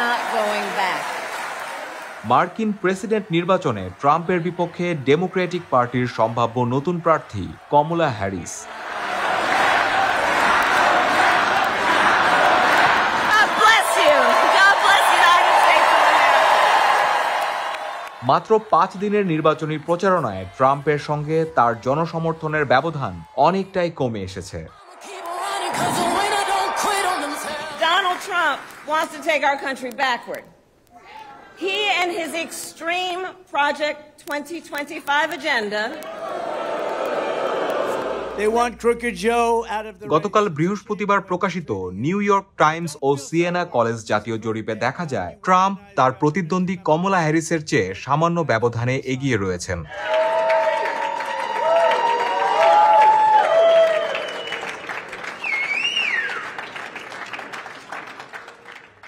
not going back. মার্কিন president নির্বাচনে ট্রাম্পের বিপক্ষে ডেমোক্রেটিক পার্টির সম্ভাব্য নতুন প্রার্থী কমলা হ্যারিস। মাত্র 5 দিনের নির্বাচনী প্রচারণায় ট্রাম্পের সঙ্গে তার জনসমর্থনের ব্যবধান অনেকটাই কমে এসেছে। Donald Trump wants to take our country backward. He and his extreme Project 2025 agenda. গতকাল বৃহস্পতিবার প্রকাশিত নিউ ইয়র্ক টাইমস ও সিয়েনা কলেজ জাতীয় জরিপে দেখা যায় ট্রাম্প তার প্রতিদ্বন্দ্বী কমলা হ্যারিসের চেয়ে সামান্য ব্যবধানে এগিয়ে রয়েছেন।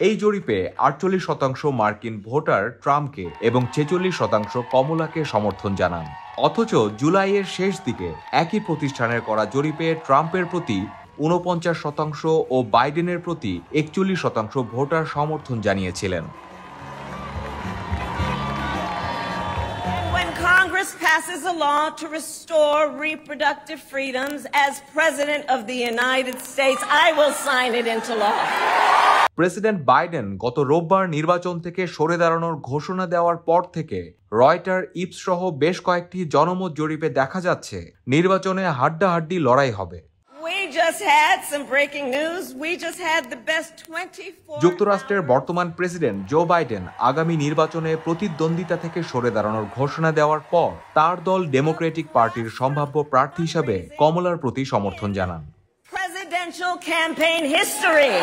এই জরিপে 48% মার্কিন ভোটার ট্রাম্পকে এবং 46% কমলাকে সমর্থন জানান। অথচ জুলাইয়ের শেষ দিকে একই প্রতিষ্ঠানের করা জরিপে ট্রাম্পের প্রতি 49% ও বাইডেনের প্রতি 41% ভোটার সমর্থন জানিয়েছিলেন। When Congress passes a law to restore reproductive freedoms as President of the United States, I will sign it into law. President Biden গত রোববার নির্বাচন থেকে সরে দাঁড়ানোর ঘোষণা দেওয়ার পর থেকে রয়টার ইপস সহ বেশ কয়েকটি জনমত জরিপে দেখা যাচ্ছে নির্বাচনে হাড্ডাহাড্ডি লড়াই হবে। যুক্তরাষ্ট্রের বর্তমান প্রেসিডেন্ট জো বাইডেন আগামী নির্বাচনে প্রতিদ্বন্দ্বিতা থেকে সরে দাঁড়ানোর ঘোষণা দেওয়ার পর তার দল ডেমোক্রেটিক পার্টির সম্ভাব্য প্রার্থী হিসাবে কমলার প্রতি সমর্থন জানান। Presidential campaign history.